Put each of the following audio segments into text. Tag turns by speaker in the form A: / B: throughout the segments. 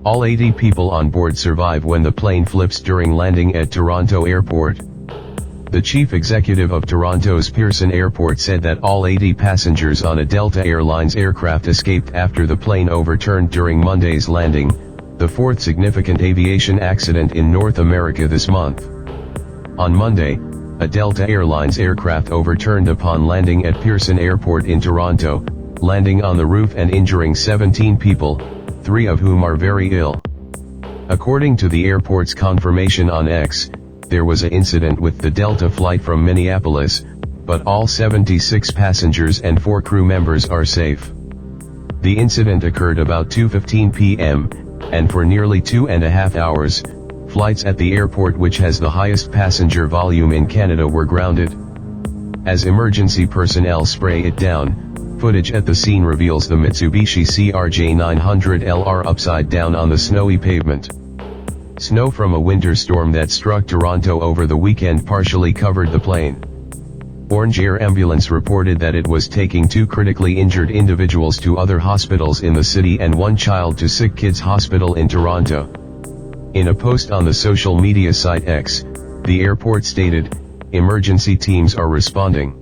A: All 80 people on board survive when the plane flips during landing at Toronto Airport. The chief executive of Toronto's Pearson Airport said that all 80 passengers on a Delta Airlines aircraft escaped after the plane overturned during Monday's landing, the fourth significant aviation accident in North America this month. On Monday, a Delta Airlines aircraft overturned upon landing at Pearson Airport in Toronto, landing on the roof and injuring 17 people, 3 of whom are very ill. According to the airport's confirmation on X, there was an incident with the Delta flight from Minneapolis, but all 76 passengers and 4 crew members are safe. The incident occurred about 2:15 p.m., and for nearly 2.5 hours, flights at the airport, which has the highest passenger volume in Canada, were grounded. As emergency personnel spray it down, footage at the scene reveals the Mitsubishi CRJ900LR upside down on the snowy pavement. Snow from a winter storm that struck Toronto over the weekend partially covered the plane. Orange Air Ambulance reported that it was taking 2 critically injured individuals to other hospitals in the city and 1 child to Sick Kids Hospital in Toronto. In a post on the social media site X, the airport stated, "Emergency teams are responding.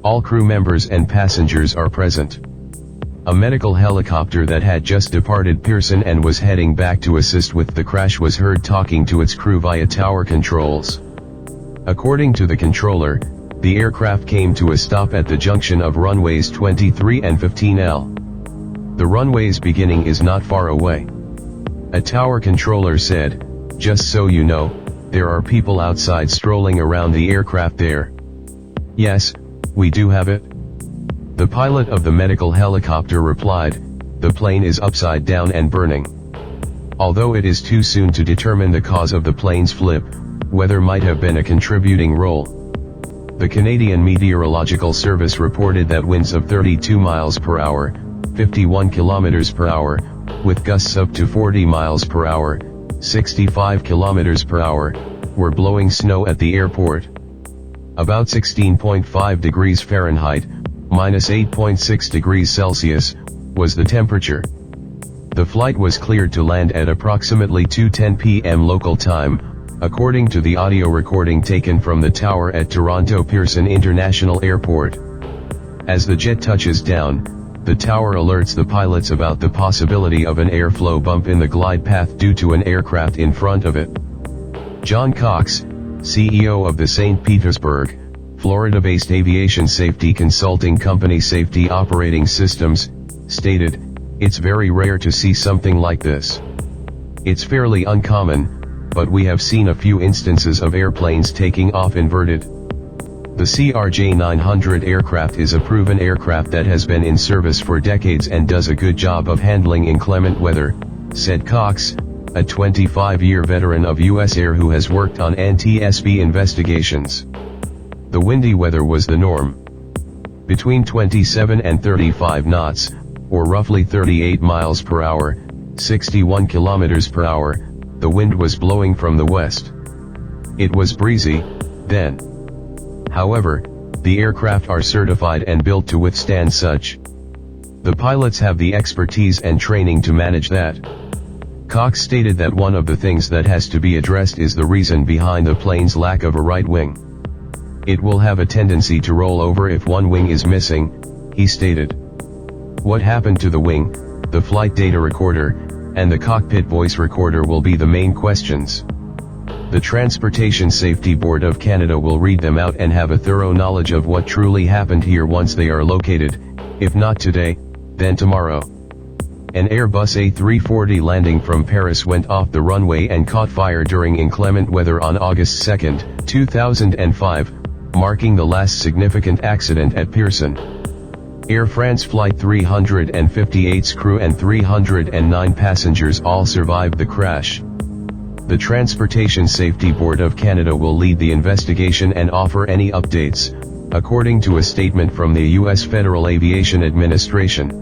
A: All crew members and passengers are present." A medical helicopter that had just departed Pearson and was heading back to assist with the crash was heard talking to its crew via tower controls. According to the controller, the aircraft came to a stop at the junction of runways 23 and 15L. The runway's beginning is not far away. A tower controller said, "Just so you know, there are people outside strolling around the aircraft there." "Yes, we do have it." The pilot of the medical helicopter replied, "The plane is upside down and burning." Although it is too soon to determine the cause of the plane's flip, weather might have been a contributing role. The Canadian Meteorological Service reported that winds of 32 miles per hour, 51 kilometers per hour, with gusts up to 40 miles per hour, 65 kilometers per hour, were blowing snow at the airport. About 16.5 degrees Fahrenheit, minus 8.6 degrees Celsius, was the temperature. The flight was cleared to land at approximately 2:10 p.m. local time, according to the audio recording taken from the tower at Toronto Pearson International Airport. As the jet touches down, the tower alerts the pilots about the possibility of an airflow bump in the glide path due to an aircraft in front of it. John Cox, CEO of the St. Petersburg, Florida-based aviation safety consulting company Safety Operating Systems, stated, "It's very rare to see something like this. It's fairly uncommon, but we have seen a few instances of airplanes taking off inverted." The CRJ900 aircraft is a proven aircraft that has been in service for decades and does a good job of handling inclement weather, said Cox, a 25-year veteran of U.S. Air who has worked on anti-SB investigations. The windy weather was the norm. Between 27 and 35 knots, or roughly 38 miles per hour, 61 kilometers per hour, the wind was blowing from the west. It was breezy, then. However, the aircraft are certified and built to withstand such. The pilots have the expertise and training to manage that. Cox stated that one of the things that has to be addressed is the reason behind the plane's lack of a right wing. "It will have a tendency to roll over if one wing is missing," he stated. What happened to the wing, the flight data recorder, and the cockpit voice recorder will be the main questions. The Transportation Safety Board of Canada will read them out and have a thorough knowledge of what truly happened here once they are located, if not today, then tomorrow. An Airbus A340 landing from Paris went off the runway and caught fire during inclement weather on August 2, 2005, marking the last significant accident at Pearson. Air France Flight 358's crew and 309 passengers all survived the crash. The Transportation Safety Board of Canada will lead the investigation and offer any updates, according to a statement from the U.S. Federal Aviation Administration.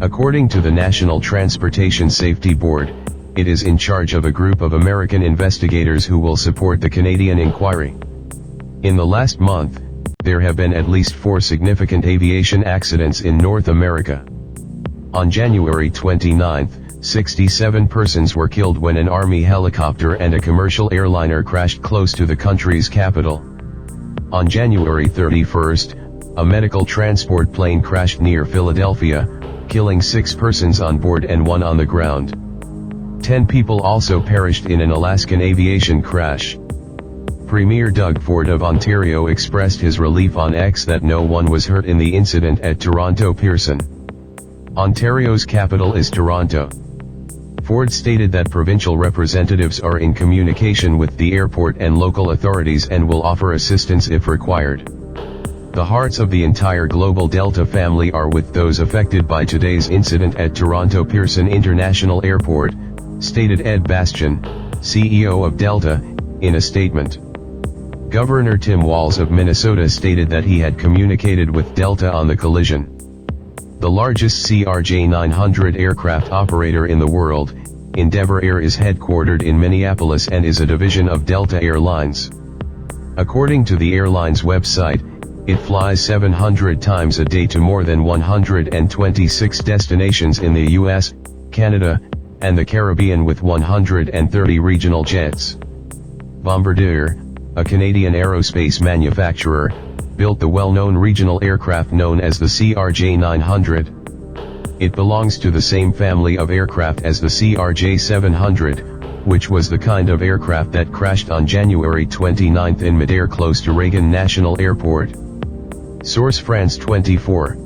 A: According to the National Transportation Safety Board, it is in charge of a group of American investigators who will support the Canadian inquiry. In the last month, there have been at least 4 significant aviation accidents in North America. On January 29, 67 persons were killed when an army helicopter and a commercial airliner crashed close to the country's capital. On January 31st, a medical transport plane crashed near Philadelphia, killing 6 persons on board and 1 on the ground. 10 people also perished in an Alaskan aviation crash. Premier Doug Ford of Ontario expressed his relief on X that no one was hurt in the incident at Toronto Pearson. Ontario's capital is Toronto. Ford stated that provincial representatives are in communication with the airport and local authorities and will offer assistance if required. The hearts of the entire Global Delta family are with those affected by today's incident at Toronto Pearson International Airport, stated Ed Bastian, CEO of Delta, in a statement. Governor Tim Walz of Minnesota stated that he had communicated with Delta on the collision. The largest CRJ-900 aircraft operator in the world, Endeavour Air is headquartered in Minneapolis and is a division of Delta Air Lines. According to the airline's website, it flies 700 times a day to more than 126 destinations in the US, Canada, and the Caribbean with 130 regional jets. Bombardier, a Canadian aerospace manufacturer, built the well-known regional aircraft known as the CRJ-900. It belongs to the same family of aircraft as the CRJ-700, which was the kind of aircraft that crashed on January 29 in midair close to Reagan National Airport. Source France 24.